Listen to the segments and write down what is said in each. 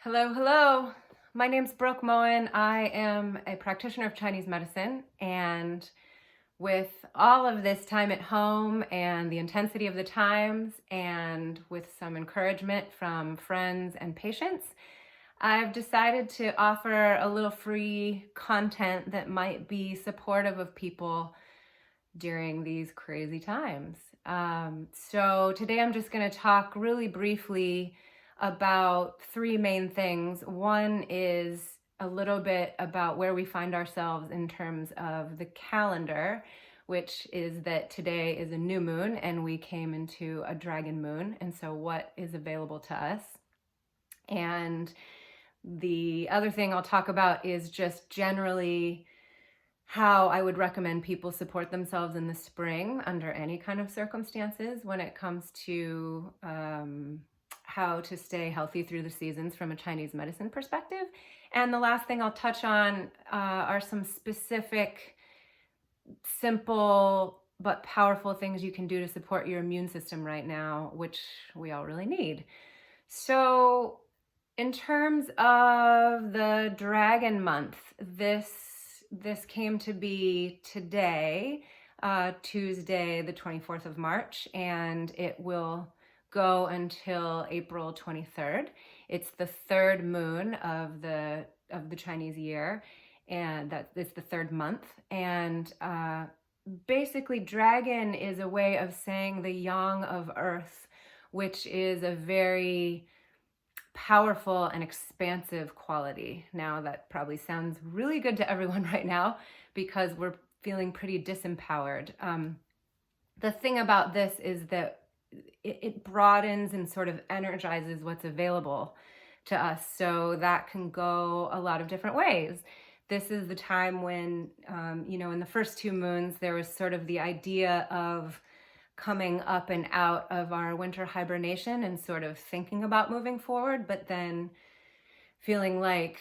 Hello, hello. My name's Brooke Moen. I am a practitioner of Chinese medicine, and with all of this time at home and the intensity of the times, and with some encouragement from friends and patients, I've decided to offer a little free content that might be supportive of people during these crazy times. So today I'm just going to talk really briefly about three main things. One is a little bit about where we find ourselves in terms of the calendar, which is that today is a new moon and we came into a dragon moon. And so what is available to us? And the other thing I'll talk about is just generally how I would recommend people support themselves in the spring under any kind of circumstances when it comes to how to stay healthy through the seasons from a Chinese medicine perspective. And the last thing I'll touch on are some specific, simple, but powerful things you can do to support your immune system right now, which we all really need. So in terms of the dragon month, this came to be today, Tuesday, the 24th of March, and it will go until April 23rd. It's the third moon of the Chinese year, and that it's the third month. And basically, dragon is a way of saying the yang of Earth, which is a very powerful and expansive quality. Now that probably sounds really good to everyone right now because we're feeling pretty disempowered. The thing about this is that it broadens and sort of energizes what's available to us. So that can go a lot of different ways. This is the time when, in the first two moons, there was sort of the idea of coming up and out of our winter hibernation and sort of thinking about moving forward, but then feeling like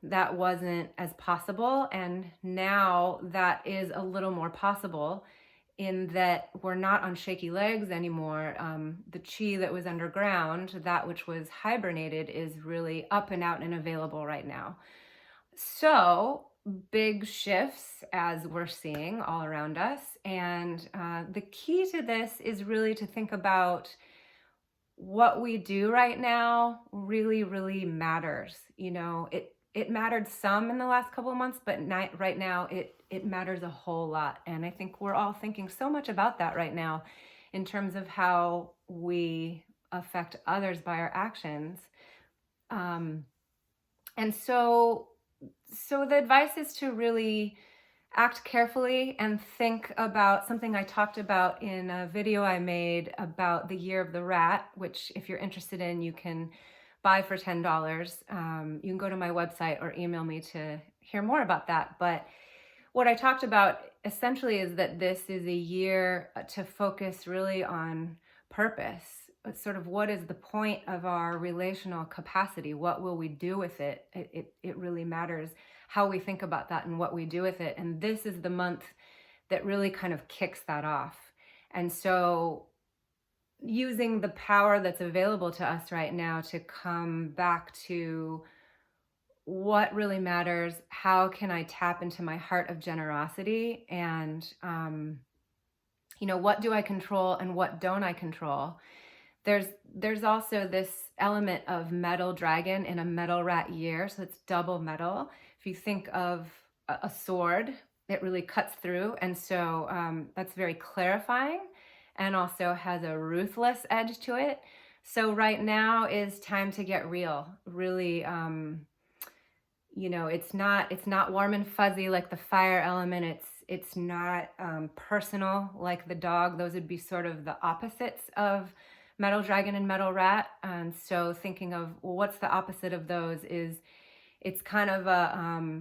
that wasn't as possible. And now that is a little more possible in that we're not on shaky legs anymore. The chi that was underground, that which was hibernated, is really up and out and available right now. So big shifts as we're seeing all around us. And the key to this is really to think about what we do right now really, really matters. It mattered some in the last couple of months, but right now it matters a whole lot. And I think we're all thinking so much about that right now in terms of how we affect others by our actions. And so the advice is to really act carefully and think about something I talked about in a video I made about the year of the rat, which if you're interested in, you can buy for $10. You can go to my website or email me to hear more about that. But what I talked about essentially is that this is a year to focus really on purpose. Sort of what is the point of our relational capacity? What will we do with it? It really matters how we think about that and what we do with it. And this is the month that really kind of kicks that off. And so using the power that's available to us right now to come back to what really matters, how can I tap into my heart of generosity, and what do I control and what don't I control? There's also this element of metal dragon in a metal rat year, so it's double metal. If you think of a sword, it really cuts through, and so that's very clarifying and also has a ruthless edge to it. So right now is time to get real. Really, it's not warm and fuzzy like the fire element. It's not personal like the dog. Those would be sort of the opposites of metal dragon and metal rat. And so thinking of, well, what's the opposite of those is it's kind of a,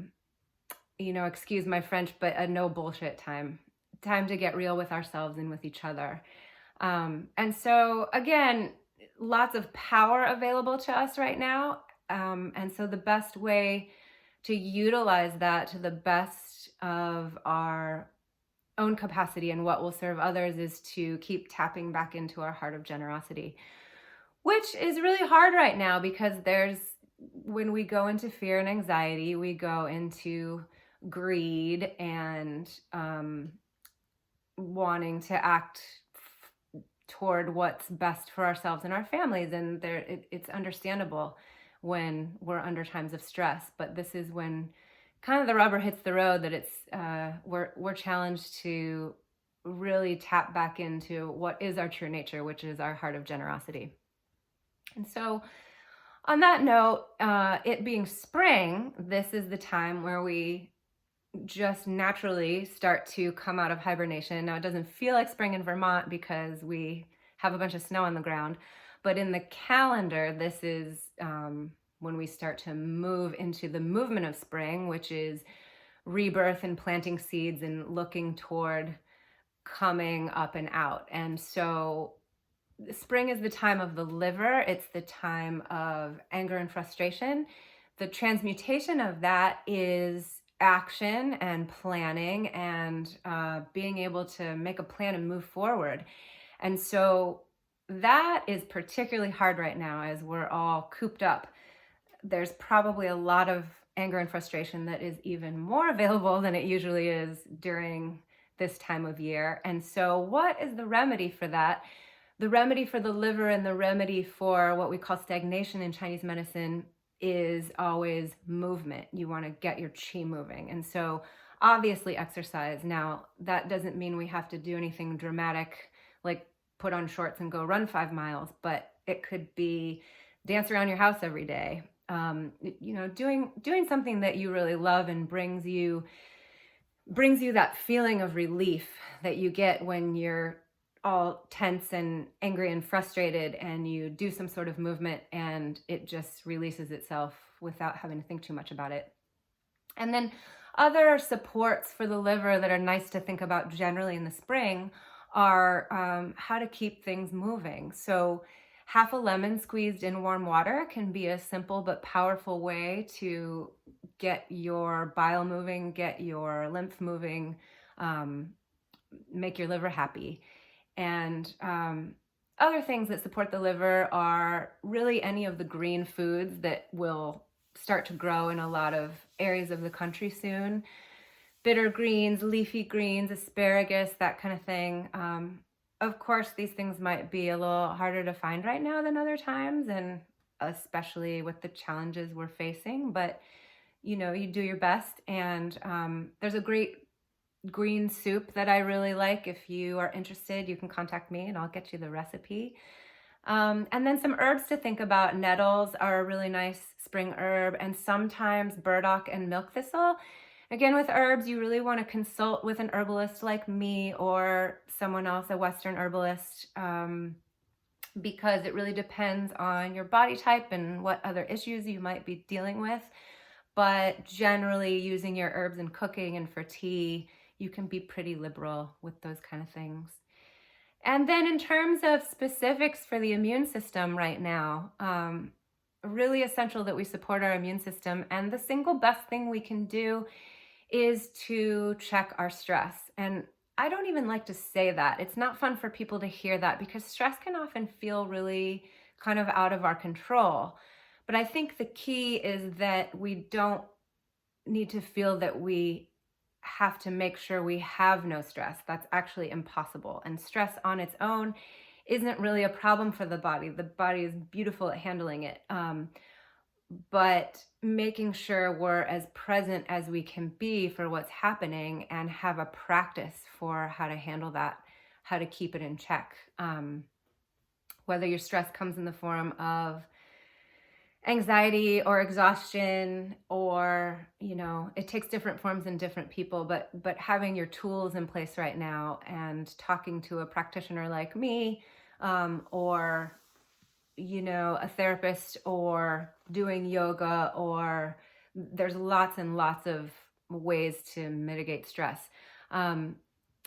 excuse my French, but a no bullshit time to get real with ourselves and with each other. And so again, lots of power available to us right now. And so the best way to utilize that to the best of our own capacity and what will serve others is to keep tapping back into our heart of generosity, which is really hard right now because there's when we go into fear and anxiety, we go into greed and wanting to act toward what's best for ourselves and our families. And it's understandable when we're under times of stress, but this is when kind of the rubber hits the road, that it's we're challenged to really tap back into what is our true nature, which is our heart of generosity. And so on that note, it being spring, this is the time where we just naturally start to come out of hibernation. Now, it doesn't feel like spring in Vermont because we have a bunch of snow on the ground, but in the calendar, this is when we start to move into the movement of spring, which is rebirth and planting seeds and looking toward coming up and out. And so spring is the time of the liver. It's the time of anger and frustration. The transmutation of that is action and planning and being able to make a plan and move forward. And so that is particularly hard right now as we're all cooped up. There's probably a lot of anger and frustration that is even more available than it usually is during this time of year. And so what is the remedy for that? The remedy for the liver and the remedy for what we call stagnation in Chinese medicine is always movement. You want to get your qi moving. And so obviously exercise. Now, that doesn't mean we have to do anything dramatic, like put on shorts and go run 5 miles, but it could be dance around your house every day. Doing something that you really love and brings you that feeling of relief that you get when you're all tense and angry and frustrated, and you do some sort of movement and it just releases itself without having to think too much about it. And then other supports for the liver that are nice to think about generally in the spring are how to keep things moving. So half a lemon squeezed in warm water can be a simple but powerful way to get your bile moving, get your lymph moving, make your liver happy. And other things that support the liver are really any of the green foods that will start to grow in a lot of areas of the country soon. Bitter greens, leafy greens, asparagus, that kind of thing. Of course, these things might be a little harder to find right now than other times, and especially with the challenges we're facing, but you do your best. And there's a great green soup that I really like. If you are interested, you can contact me and I'll get you the recipe. And then some herbs to think about. Nettles are a really nice spring herb, and sometimes burdock and milk thistle. Again, with herbs, you really want to consult with an herbalist like me or someone else, a Western herbalist, because it really depends on your body type and what other issues you might be dealing with. But generally, using your herbs in cooking and for tea, you can be pretty liberal with those kind of things. And then in terms of specifics for the immune system right now, really essential that we support our immune system. And the single best thing we can do is to check our stress. And I don't even like to say that. It's not fun for people to hear that because stress can often feel really kind of out of our control. But I think the key is that we don't need to feel that we have to make sure we have no stress. That's actually impossible. And stress on its own isn't really a problem for the body. The body is beautiful at handling it. But making sure we're as present as we can be for what's happening and have a practice for how to handle that, how to keep it in check. Whether your stress comes in the form of anxiety or exhaustion, or it takes different forms in different people, but having your tools in place right now and talking to a practitioner like me, or a therapist, or doing yoga, or there's lots and lots of ways to mitigate stress.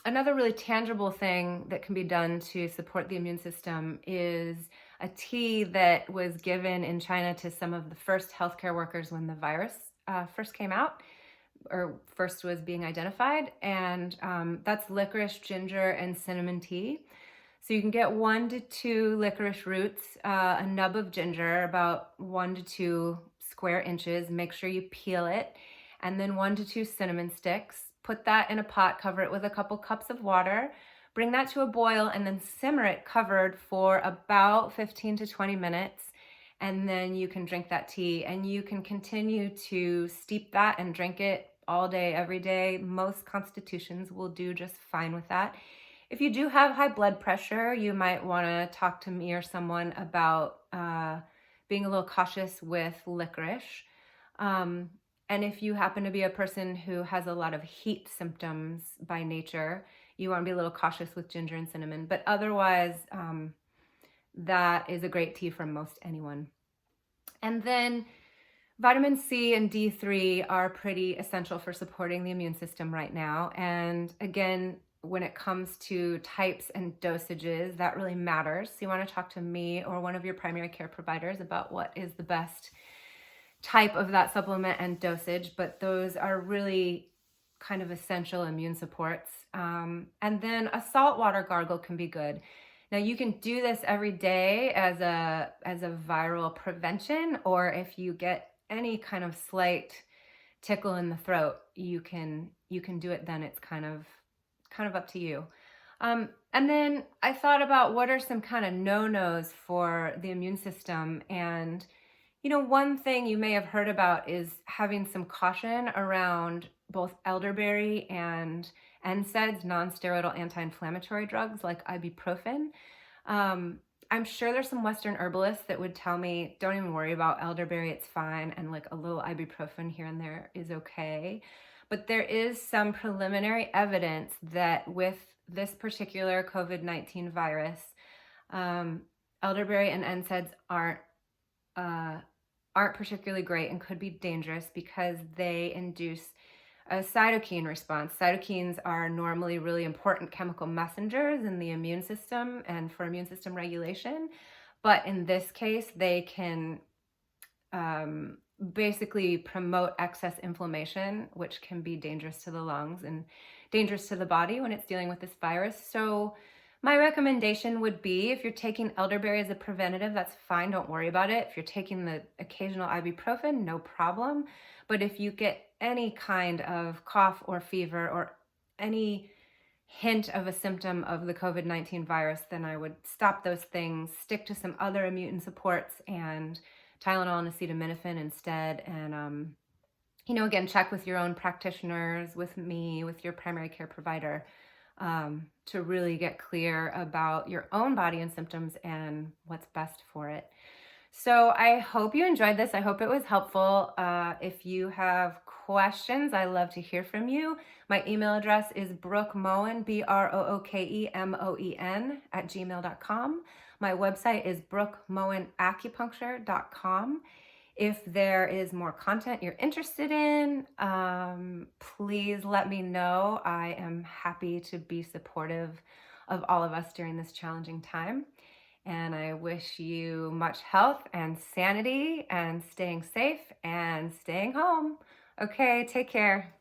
Another really tangible thing that can be done to support the immune system is a tea that was given in China to some of the first healthcare workers when the virus first came out, or first was being identified. And that's licorice, ginger, and cinnamon tea. So you can get 1 to 2 licorice roots, a nub of ginger, about 1 to 2 square inches. Make sure you peel it. And then 1 to 2 cinnamon sticks. Put that in a pot, cover it with a couple cups of water. Bring that to a boil and then simmer it covered for about 15 to 20 minutes. And then you can drink that tea, and you can continue to steep that and drink it all day, every day. Most constitutions will do just fine with that. If you do have high blood pressure, you might want to talk to me or someone about being a little cautious with licorice. And if you happen to be a person who has a lot of heat symptoms by nature, you want to be a little cautious with ginger and cinnamon. But otherwise, that is a great tea for most anyone. And then vitamin C and D3 are pretty essential for supporting the immune system right now. And again, when it comes to types and dosages, that really matters. So you want to talk to me or one of your primary care providers about what is the best type of that supplement and dosage, but those are really kind of essential immune supports. And then a saltwater gargle can be good. Now you can do this every day as a viral prevention, or if you get any kind of slight tickle in the throat, you can do it then. It's kind of up to you. And then I thought about what are some kind of no-nos for the immune system. And one thing you may have heard about is having some caution around both elderberry and NSAIDs, non-steroidal anti-inflammatory drugs like ibuprofen. I'm sure there's some Western herbalists that would tell me, don't even worry about elderberry, it's fine, and like a little ibuprofen here and there is okay. But there is some preliminary evidence that with this particular COVID-19 virus, elderberry and NSAIDs aren't particularly great and could be dangerous because they induce a cytokine response. Cytokines are normally really important chemical messengers in the immune system and for immune system regulation. But in this case, they can basically promote excess inflammation, which can be dangerous to the lungs and dangerous to the body when it's dealing with this virus. So my recommendation would be, if you're taking elderberry as a preventative, that's fine, don't worry about it. If you're taking the occasional ibuprofen, no problem. But if you get any kind of cough or fever or any hint of a symptom of the COVID-19 virus, then I would stop those things, stick to some other immune supports and Tylenol and acetaminophen instead. And, again, check with your own practitioners, with me, with your primary care provider, to really get clear about your own body and symptoms and what's best for it. So I hope you enjoyed this. I hope it was helpful. If you have questions, I love to hear from you. My email address is Brooke Moen, BROOKEMOEN @gmail.com. My website is brookemoenacupuncture.com. If there is more content you're interested in, please let me know. I am happy to be supportive of all of us during this challenging time. And I wish you much health and sanity and staying safe and staying home. Okay, take care.